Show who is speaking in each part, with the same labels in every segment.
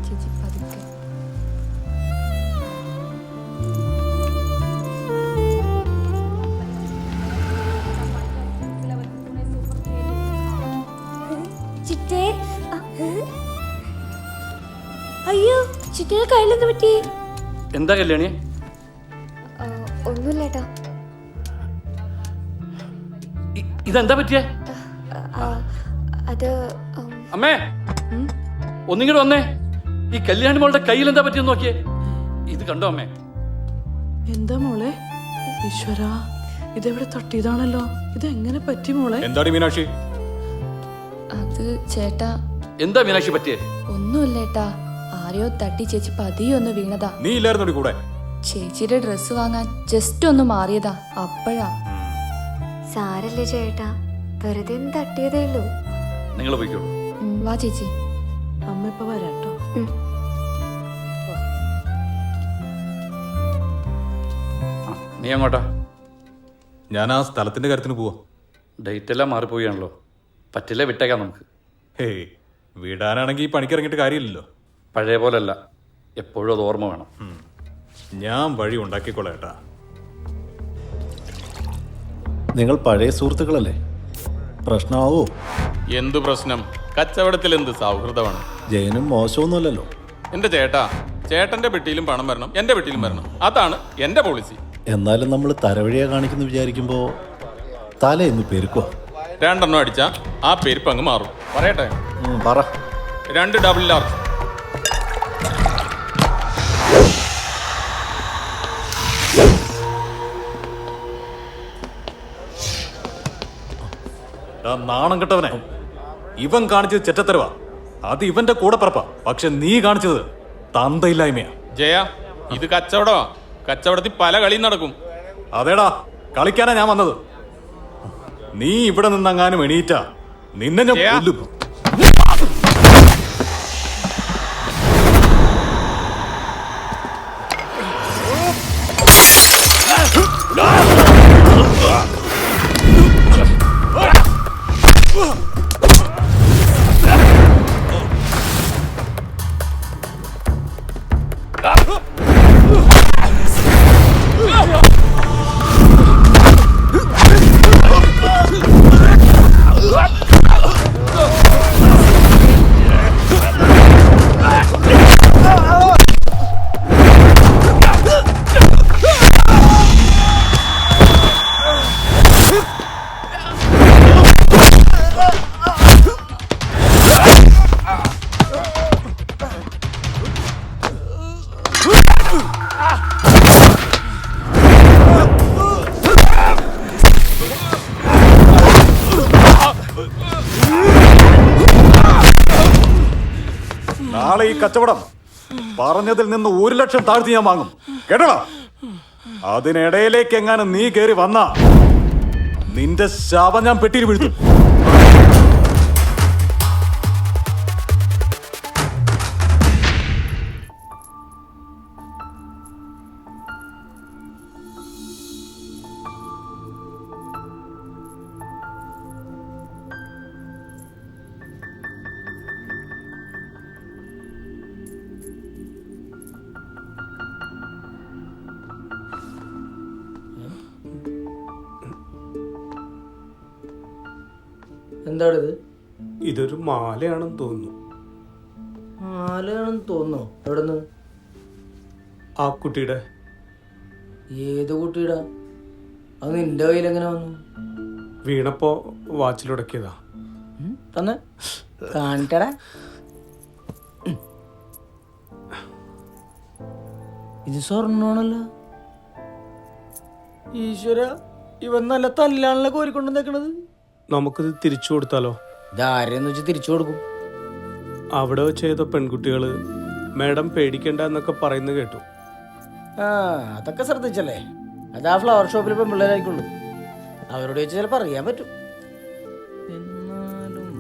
Speaker 1: ചേച്ചി പതുക്കെ.
Speaker 2: ചിറ്റേ, അയ്യോ ചിറ്റേ കയ്യിലെന്ത് പറ്റി?
Speaker 3: എന്താ കല്യാണി?
Speaker 2: ഒന്നുമില്ലേട്ടാ.
Speaker 3: ഇതെന്താ പറ്റിയേ?
Speaker 2: അത്
Speaker 3: അമ്മേ, ഒന്നിങ്ങോട്ട് വന്നേ. ഈ കല്യാണി മോളുടെ കയ്യിൽ എന്താ പറ്റിയെന്ന് നോക്കിയേ. ഇത് കണ്ടോ അമ്മേ?
Speaker 4: എന്താ മോളെ? ഈശ്വരാ, ഇതെവിടെ തട്ടിയതാണല്ലോ. ഇതെങ്ങനെ പറ്റി മോളെ?
Speaker 5: എന്താണ് മീനാക്ഷി?
Speaker 1: അത് ചേട്ടാ.
Speaker 3: എന്താ മീനാക്ഷി പറ്റിയേ?
Speaker 1: ഒന്നുമില്ലേട്ടാ, ആരെയോ തട്ടി ചേച്ചി പതിയൊന്ന് വീണതാ.
Speaker 5: നീ ഇല്ലായിരുന്നോടി കൂടെ?
Speaker 1: ചേച്ചിയുടെ ഡ്രസ്സ് വാങ്ങാൻ ജസ്റ്റ് ഒന്ന് മാറിയതാ, അപ്പോഴാ.
Speaker 2: സാരല്ലേ ചേട്ടാ, വെറുതെ തട്ടിയതേ ഉള്ളൂ.
Speaker 3: നിങ്ങൾ പോയിക്കോളൂ.
Speaker 1: വാ ചേച്ചി.
Speaker 4: അമ്മ ഇപ്പൊ വരാട്ടോ.
Speaker 3: നീ അങ്ങോട്ടാ?
Speaker 5: ഞാൻ ആ സ്ഥലത്തിന്റെ കാര്യത്തിന് പോവാ.
Speaker 3: ഡേറ്റ് എല്ലാം മാറിപ്പോയാണല്ലോ. പറ്റില്ല, വിട്ടേക്കാം നമുക്ക്.
Speaker 5: ഹേയ്, വിടാനാണെങ്കിൽ പണിക്കിറങ്ങിയിട്ട് കാര്യമില്ലല്ലോ.
Speaker 3: പഴയ പോലല്ല, എപ്പോഴും അത് ഓർമ്മ വേണം.
Speaker 5: ഞാൻ വഴി ഉണ്ടാക്കിക്കോളാം ഏട്ടാ.
Speaker 6: നിങ്ങൾ പഴയ സുഹൃത്തുക്കളല്ലേ? പ്രശ്നമാവോ?
Speaker 7: എന്തു പ്രശ്നം? കച്ചവടത്തിൽ എന്ത് സൗഹൃദമാണ്?
Speaker 6: ജയനും മോശമൊന്നുമല്ലല്ലോ.
Speaker 7: എന്റെ ചേട്ടാ, ചേട്ടന്റെ പെട്ടിയിലും പണം വരണം, എന്റെ പെട്ടിയിലും വരണം. അതാണ് എന്റെ പോളിസി.
Speaker 6: എന്നാലും നമ്മൾ തരവഴിയെ കാണിക്കുന്നു വിചാരിക്കുമ്പോൾ തലയെന്ന് പെരുക്കോ?
Speaker 7: 2 എണ്ണം അടിച്ചാ ആ പെരുപ്പ് അങ്ങ് മാറും. പറയട്ടെ?
Speaker 6: പറ.
Speaker 7: 2 ഡബിൾ ലാർജ്.
Speaker 5: നാണം കെട്ടവനെ, ഇവൻ കാണിച്ചത് ചെറ്റത്തരവാ. അത് ഇവന്റെ കൂടെ പറപ്പാ. പക്ഷെ നീ കാണിച്ചത് തന്തയില്ലായ്മയാ.
Speaker 7: ജയ, ഇത് കച്ചവടമാ. കച്ചവടത്തിൽ പല കളിയും നടക്കും.
Speaker 5: അതേടാ, കളിക്കാനാ ഞാൻ വന്നത്. നീ ഇവിടെ നിന്നെങ്ങാനും എണീറ്റാ നിന്നെ ഞാൻ കൊല്ലും. നാളെ ഈ കച്ചവടം പറഞ്ഞതിൽ നിന്ന് 1 ലക്ഷം താഴ്ത്തി ഞാൻ വാങ്ങും. കേട്ടോ? അതിനിടയിലേക്ക് എങ്ങാനും നീ കയറി വന്നാ നിന്റെ ശവം ഞാൻ പെട്ടിയിൽ വീഴ്ത്തും.
Speaker 8: എന്താണിത്?
Speaker 9: ഇതൊരു മാലയാണെന്ന് തോന്നുന്നു.
Speaker 8: മാലയാണെന്ന് തോന്നുന്നു. എവിടെന്ന്?
Speaker 9: ആ കുട്ടിയുടെ.
Speaker 8: ഏത് കുട്ടിയുടെ? അത് നിന്റെ കയ്യിൽ എങ്ങനെ വന്നു?
Speaker 9: വീണപ്പോ വാച്ചിലുടക്കിയതാ.
Speaker 8: തന്നെ കാണിക്കടാ. ഇത് സ്വർണ്ണമാണല്ലോ. ഈശ്വര, ഇവൻ നല്ല തല്ലാണല്ലോ കോരിക്കൊണ്ടുവന്നേക്കണത്.
Speaker 9: നമുക്കിത് തിരിച്ചു കൊടുത്താലോ?
Speaker 8: ഇതാരെന്ന് വെച്ച് തിരിച്ചു കൊടുക്കും.
Speaker 9: അവിടെ ചെയ്ത പെൺകുട്ടികള് മാഡം പേടിക്കണ്ട എന്നൊക്കെ പറയുന്നത് കേട്ടു.
Speaker 8: ആ, അതൊക്കെ ശ്രദ്ധിച്ചല്ലേ. അത് ആ ഫ്ലവർ ഷോപ്പിൽ പെൺപിള്ളേരായിക്കുള്ളൂ. അവരോട് ചോദിച്ചാൽ ചിലപ്പോൾ അറിയാൻ പറ്റും. എന്നാലും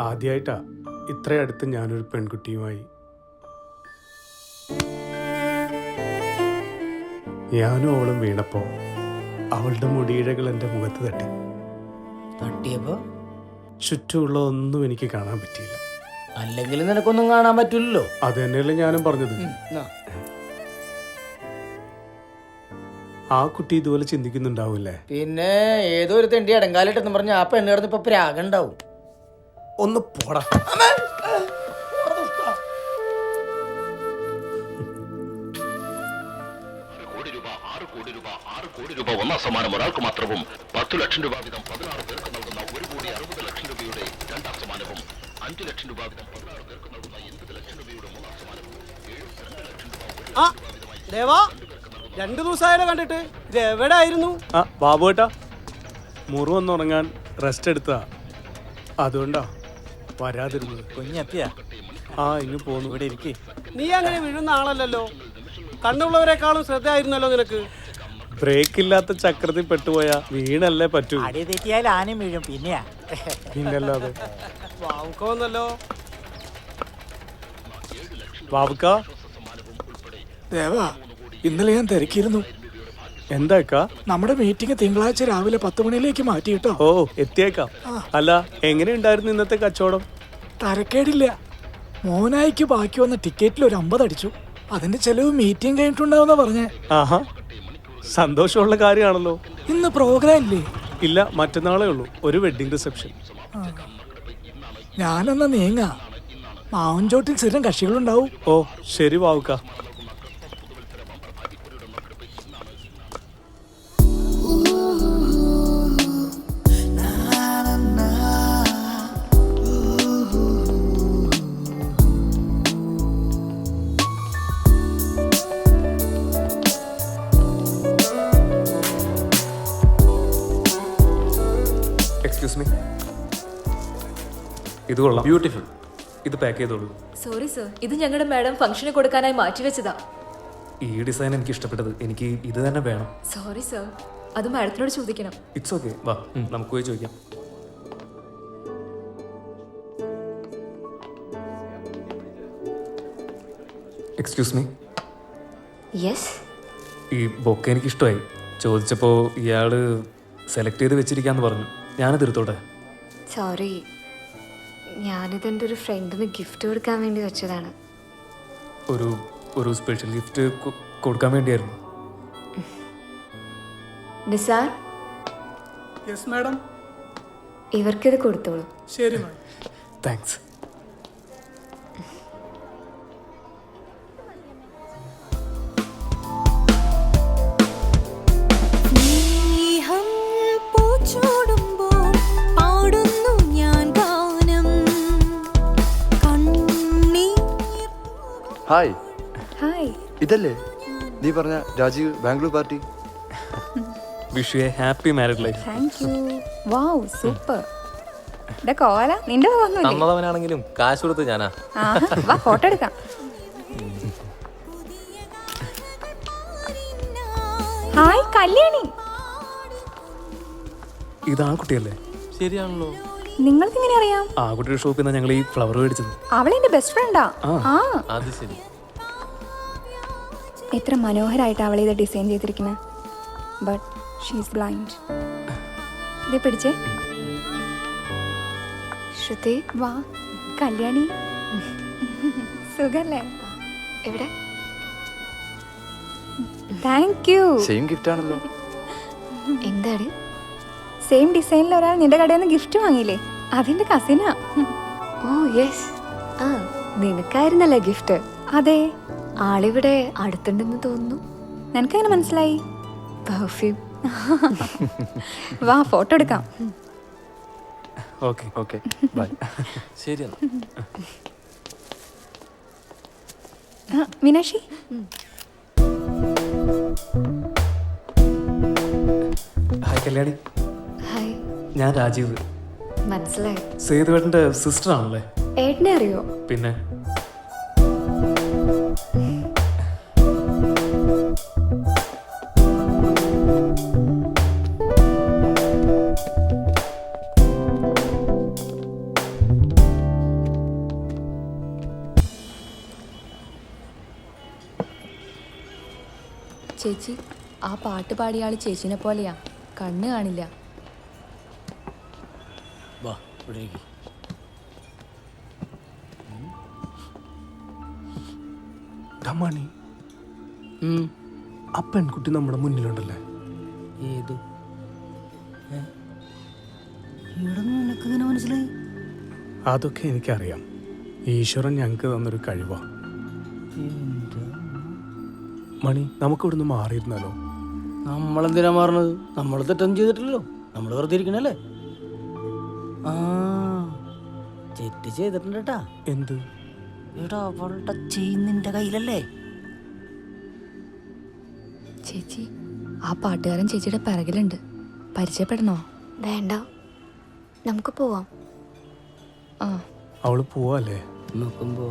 Speaker 9: ആദ്യമായിട്ടാ ഇത്രയടുത്ത് ഞാനൊരു പെൺകുട്ടിയുമായി. ഞാനും അവളും വീണപ്പോ അവളുടെ മുടിയിഴകൾ എൻ്റെ മുഖത്ത് തട്ടി.
Speaker 8: തട്ടിയപ്പോ
Speaker 9: ചുറ്റുമുള്ള ഒന്നും എനിക്ക് കാണാൻ പറ്റിയില്ല.
Speaker 8: അല്ലെങ്കിൽ നിനക്കൊന്നും കാണാൻ പറ്റില്ലല്ലോ.
Speaker 9: അത് തന്നെയല്ലേ ഞാനും പറഞ്ഞത്. ആ കുട്ടി ഇതുപോലെ ചിന്തിക്കുന്നുണ്ടാവൂല്ലേ?
Speaker 8: പിന്നെ ഏതോ ഒരു തെണ്ടി അടങ്കാലിട്ടെന്ന് പറഞ്ഞ ആ പെണ്ണ് കിടന്ന് ഇപ്പൊ പ്രാഗണ്ടാവും.
Speaker 9: ഒന്ന് പോടാ.
Speaker 10: രൂപ ഒന്നാം സമ്മാനം ഒരാൾക്ക് മാത്രവും 10 ലക്ഷം രൂപ വീതം 16 പേർക്ക് നൽകുന്ന 1,60,00,000 രൂപയുടെ രണ്ടാം സമ്മാനവും 5 ലക്ഷം രൂപ വീതം 16 പേർക്ക് നൽകുന്ന 80 ലക്ഷം രൂപയുടെ മൂന്നാം സമ്മാനവും 7 ലക്ഷം രൂപ
Speaker 11: 2 ദിവസമായാലോ കണ്ടിട്ട്. ഇത് എവിടെ ആയിരുന്നു?
Speaker 9: ആ ബാബുവേട്ടാ, മുറിവൊന്ന് ഉറങ്ങാൻ റെസ്റ്റ് എടുത്താ, അതുകൊണ്ടാ വരാതിരുന്നത്.
Speaker 11: കുഞ്ഞെത്തിയാ?
Speaker 9: ആ ഇങ്ങ് പോന്നു.
Speaker 11: ഇവിടെ ഇരിക്കേ. നീ അങ്ങനെ വീഴുന്ന ആളല്ലല്ലോ. കണ്ണുള്ളവരെക്കാളും ശ്രദ്ധയായിരുന്നല്ലോ നിനക്ക്.
Speaker 9: ബ്രേക്ക് ഇല്ലാത്ത ചക്രത്തിൽ പെട്ടുപോയാ വീണല്ലേ പറ്റൂ.
Speaker 11: അടി തെറ്റിയാൽ ആനയും വീഴും. പിന്നെയാ
Speaker 9: പിന്നല്ലാതെ.
Speaker 11: വാവുക്ക വന്നല്ലോ.
Speaker 9: ബാബുക്ക,
Speaker 11: ദേവാ, ഇന്നലെ ഞാൻ തിരക്കിയിരുന്നു.
Speaker 9: എന്താക്കാ?
Speaker 11: നമ്മുടെ മീറ്റിംഗ് തിങ്കളാഴ്ച രാവിലെ 10 മണിയിലേക്ക് മാറ്റി കേട്ടോ.
Speaker 9: ഓ എത്തിയേക്കാം. അല്ല, എങ്ങനെയുണ്ടായിരുന്നു ഇന്നത്തെ കച്ചവടം?
Speaker 11: തരക്കേടില്ല. മോനായിക്ക് ബാക്കി വന്ന ടിക്കറ്റിൽ ഒരു 50 അടിച്ചു. അതിന്റെ ചെലവ് മീറ്റിംഗ് കഴിഞ്ഞിട്ടുണ്ടാവുന്ന പറഞ്ഞേ.
Speaker 9: ആഹാ, സന്തോഷമുള്ള കാര്യമാണല്ലോ.
Speaker 11: ഇന്ന് പ്രോഗ്രാം ഇല്ലേ?
Speaker 9: ഇല്ല, മറ്റന്നാളേ ഉള്ളൂ, ഒരു വെഡിങ് റിസപ്ഷൻ.
Speaker 11: ഞാനെന്നാ നീങ്ങ. മാവൻചോട്ടിൽ സ്ഥിരം കക്ഷികളുണ്ടാവും.
Speaker 9: ഓ ശരി ബാബുക്ക.
Speaker 12: എക്സ്ക്യൂസ് മീ, ഇത് കൊള്ളാം, ബ്യൂട്ടിഫുൾ. ഇത് പാക്ക് ചെയ്തോളൂ.
Speaker 1: സോറി സർ, ഇത് ഞങ്ങളുടെ മാഡം ഫംഗ്ഷന് കൊടുക്കാനായി മാറ്റിവെച്ചതാ.
Speaker 12: ഈ ഡിസൈൻ എനിക്ക് ഇഷ്ടപ്പെട്ടത്, എനിക്ക് ഇത് തന്നെ വേണം.
Speaker 1: സോറി സർ, അത് മാഡത്തിനോട് ചോദിക്കണം.
Speaker 12: ഇറ്റ്സ് ഓക്കെ, വാ നമുക്ക് പോയി ചോദിക്കാം. Excuse me.
Speaker 2: യെസ്.
Speaker 12: ഈ ബൊക്കെ എനിക്ക് ഇഷ്ടമായി. ചോദിച്ചപ്പോൾ ഇയാള് സെലക്ട് ചെയ്ത് വെച്ചിരിക്കാന്ന് പറഞ്ഞു. ഞാനത് എടുത്തോട്ടെ?
Speaker 2: സോറി, ഞാനിതെൻ്റെ ഒരു ഫ്രണ്ടിന് ഗിഫ്റ്റ് കൊടുക്കാൻ വേണ്ടി വെച്ചതാണ്.
Speaker 12: ഒരു സ്പെഷ്യൽ ഗിഫ്റ്റ് കൊടുക്കാൻ വേണ്ടിയായിരുന്നു.
Speaker 2: Nisar,
Speaker 11: yes madam.
Speaker 2: ഇവർക്കിത് കൊടുത്തോളൂ.
Speaker 11: ശരി മാഡം.
Speaker 12: താങ്ക്സ്.
Speaker 13: ഹായ്.
Speaker 2: ഹായ്.
Speaker 13: ഇതല്ലേ നീ പറഞ്ഞ Rajeev Bangalore party?
Speaker 12: Wish you a happy married life.
Speaker 1: Thank you. Wow, super. കോല നിന്റെ
Speaker 12: തന്നതവനാണെങ്കിലും കാശ് കൊടുത്ത് ഞാനാ.
Speaker 1: വാ ഫോട്ടോ എടുക്കാം. ഹായ് കല്യാണി.
Speaker 12: ഇത് ആ കുട്ടിയല്ലേ?
Speaker 7: ശരിയാണല്ലോ.
Speaker 1: നിങ്ങൾക്ക് എങ്ങനെ അറിയാം?
Speaker 12: ആ കുട്ടിയുടെ ഷോപ്പിൽ നിന്നാണ് ഞങ്ങൾ ഈ ഫ്ലവർ മേടിച്ചത്.
Speaker 1: അവളെന്റെ ബെസ്റ്റ് ഫ്രണ്ടാ.
Speaker 7: അത് ശരി.
Speaker 1: എത്ര മനോഹരായിട്ട് അവളെ ഇത് ഡിസൈൻ ചെയ്തിരിക്കുന്നത്. But she's blind. ഇത് പിടിച്ചേ.
Speaker 2: ശ്രുതി,
Speaker 1: വാ കല്യാണി. സുഖല്ലേ?
Speaker 2: എവിടെ?
Speaker 1: Thank you.
Speaker 13: സെയിം ഗിഫ്റ്റ് ആണല്ലോ.
Speaker 2: എന്താണ്?
Speaker 1: സെയിം ഡിസൈനിൽ ഒരാൾ നിന്റെ കടയിൽ നിന്ന് ഗിഫ്റ്റ് വാങ്ങിയില്ലേ, അതിന്റെ കസിനാ.
Speaker 2: ഓ യെസ്. ആ, നിനക്കായിരുന്നല്ലേ ഗിഫ്റ്റ്?
Speaker 1: അതെ.
Speaker 2: ആളിവിടെ അടുത്തുണ്ടെന്ന് തോന്നുന്നു.
Speaker 1: നിനക്കെങ്ങനെ മനസ്സിലായി?
Speaker 2: പെർഫ്യൂം.
Speaker 1: വാ ഫോട്ടോ എടുക്കാം.
Speaker 12: Okay
Speaker 13: okay bye.
Speaker 7: ശരിയാണ്.
Speaker 1: മീനാക്ഷി.
Speaker 12: ഹായ് കല്യാണി.
Speaker 2: ഹായ്.
Speaker 12: ഞാൻ രാജീവ്.
Speaker 2: മനസ്സിലായി.
Speaker 12: സേതുവേട്ടൻ്റെ സിസ്റ്റർ ആണല്ലേ?
Speaker 2: ഏട്ടനെ അറിയോ?
Speaker 12: പിന്നെ
Speaker 1: ചേച്ചി, ആ പാട്ട് പാടിയ ആള് ചേച്ചിനെ പോലെയാ, കണ്ണ് കാണില്ല.
Speaker 8: വാ ഇവിടേക്ക്.
Speaker 9: എടാ മണി, ആ പെൺകുട്ടി നമ്മുടെ മുന്നിലുണ്ടല്ലേ?
Speaker 8: ഏത് നിനക്കെങ്ങനെ മനസ്സിലായി?
Speaker 9: അതൊക്കെ എനിക്കറിയാം. ഈശ്വരൻ ഞങ്ങൾക്ക് തന്നൊരു കഴിവാ. മണി, നമുക്ക് ഇവിടുന്ന് മാറിയിരുന്നാലോ?
Speaker 8: നമ്മളെന്തിനാ മാറണത്? നമ്മൾ തെറ്റൊന്നും ചെയ്തിട്ടില്ലല്ലോ. നമ്മൾ വെറുതെ ഇരിക്കണല്ലേ. ആ തെറ്റ് ചെയ്തിട്ടുണ്ട് കേട്ടാ.
Speaker 9: എന്ത്?
Speaker 8: എടാ അവളുടെ ചെയിൻ നിന്റെ കയ്യിലല്ലേ?
Speaker 1: ചേച്ചി, ആ പാട്ടുകാരൻ ചേച്ചിയുടെ പിറകിലുണ്ട്. പരിചയപ്പെടണോ?
Speaker 2: വേണ്ട, നമുക്ക് പോവാം.
Speaker 1: ആ,
Speaker 9: അവള് പോവല്ലേ?
Speaker 8: നോക്കുമ്പോ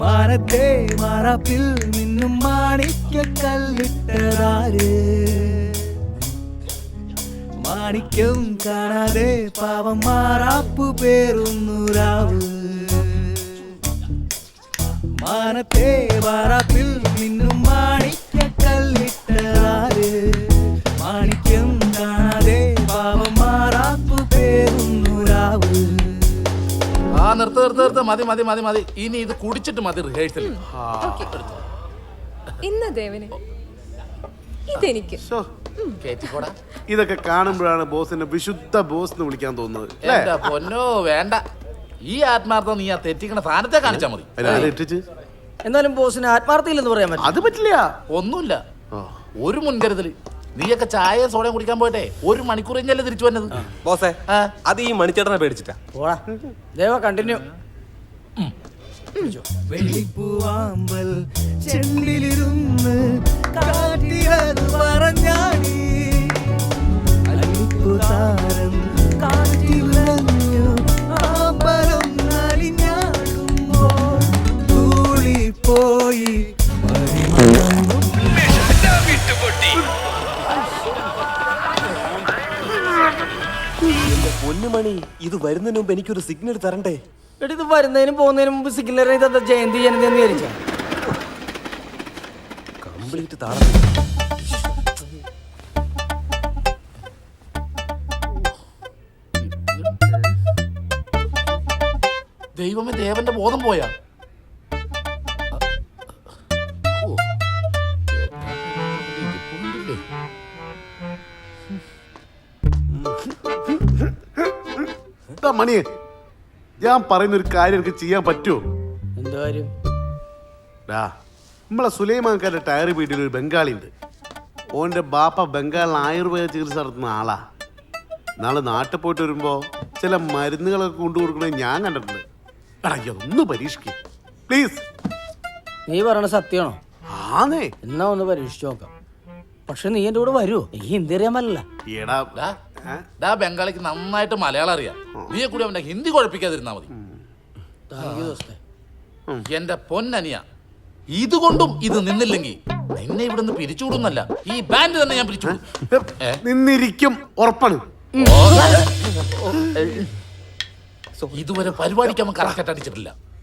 Speaker 11: മാനത്തെ മാറാപ്പിൽ നിന്നും മാണിക്കല്ലിട്ടതാര്? മാണിക്യം കാണാതെ പാവം മാറാപ്പു പേറുന്നു രാവ്. മാനത്തെ മാറാപ്പിൽ നിന്നും മാണിക്കല്ലിട്ടതാര്? മാണിക്യം കാണാതെ പാവം മാറാപ്പു പേറുന്നു രാവ്.
Speaker 3: ആ നിർത്ത് മതി മതി മതി മതി. ഇനി ഇത് കുടിച്ചിട്ട് മതി റിഹേഴ്സൽ.
Speaker 1: ഇന്ന് ദേവന് ഇതെനിക്ക്.
Speaker 13: ഇതൊക്കെ കാണുമ്പോഴാണ് ബോസിനെ വിശുദ്ധ ബോസ് എന്ന് വിളിക്കാൻ തോന്നുന്നത്.
Speaker 3: എന്റെ പൊന്നോ വേണ്ട. ഈ ആത്മാർത്ഥം നീ ആ തെറ്റിക്കണ സ്ഥാനത്തെ കാണിച്ചാ മതി.
Speaker 8: എന്നാലും ബോസിന് ആത്മാർത്ഥയില്ലെന്ന് പറയാൻ പറ്റും.
Speaker 13: അത് പറ്റില്ല.
Speaker 3: ഒന്നുമില്ല, ഒരു മുൻകരുതല്. നീയൊക്കെ ചായ സോഡയും കുടിക്കാൻ പോയിട്ടെ 1 മണിക്കൂർ കഴിഞ്ഞല്ലേ തിരിച്ചു വന്നത്.
Speaker 14: ബോസേ, അത് ഈ മണിച്ചേട്ടനെ പേടിച്ചിട്ടാ.
Speaker 8: പോടാ ദേവ, കണ്ടിന്യൂ.
Speaker 11: വെള്ളിപ്പൂവാമ്പൽ ചെണ്ടിലിരുന്ന് കാറ്റിലത് പറഞ്ഞാടി. അല്ലിപ്പൂതാരം കാറ്റിലഞ്ഞു ആമ്പലം അലിഞ്ഞാടുമ്പോൾ തൂളിപ്പോയി
Speaker 14: പൊന്നുമണി, ഇത് വരുന്നതിന് മുമ്പ് എനിക്കൊരു സിഗ്നൽ തരണ്ടേ?
Speaker 8: എടി, ഇത് വരുന്നതിനും പോകുന്നതിനും മുമ്പ് സിഗ്നൽ ഇതെന്താ ജയന്തി ജയന്തി എന്ന് വിചാരിച്ച?
Speaker 14: കംപ്ലീറ്റ് താളം.
Speaker 3: ദൈവമേ, ദേവന്റെ ബോധം പോയാ?
Speaker 13: മണിയെ, ഞാൻ പറയുന്ന ഒരു കാര്യം എനിക്ക് ചെയ്യാൻ പറ്റുമോ?
Speaker 8: എന്ത് കാര്യം?
Speaker 13: നമ്മളെ സുലൈമാൻകാരുടെ ടയർ വീട്ടിൽ ഒരു ബംഗാളി ഉണ്ട്. ഓന്റെ ബാപ്പ ബംഗാളിൽ ആയുർവേദ ചികിത്സ നടത്തുന്ന ആളാ. നാളെ നാട്ടിൽ പോയിട്ട് വരുമ്പോ ചില മരുന്നുകളൊക്കെ കൊണ്ടു കൊടുക്കണത് ഞാൻ കണ്ടിട്ടുണ്ട്. ഒന്ന് പരീക്ഷിക്കും പ്ലീസ്.
Speaker 8: നീ പറയണ സത്യമാണോ?
Speaker 13: ആന്നേ.
Speaker 8: എന്നാ ഒന്ന് പരീക്ഷിച്ചു നോക്കാം. പക്ഷെ നീ എന്റെ കൂടെ വരുമോ? ഈ ഹിന്ദി അറിയാൻ പറ്റില്ല.
Speaker 3: ബംഗാളിക്ക് നന്നായിട്ട് മലയാളം അറിയാം. നീയെ കൂടി അവന്റെ ഹിന്ദി കുഴപ്പിക്കാതിരുന്നാ മതി. എന്റെ പൊന്നനിയ, ഇതുകൊണ്ടും ഇത് നിന്നില്ലെങ്കിൽ നിന്നെ ഇവിടുന്ന് പിരിച്ചുവിടുന്നല്ല, ഈ ബാൻഡ് തന്നെ ഞാൻ പിരിച്ചു
Speaker 13: നിന്നിരിക്കും. ഉറപ്പാണ്.
Speaker 3: ഇതുവരെ പരിപാടിക്ക് അവൻ കറക്റ്റ് അടിച്ചിട്ടില്ല.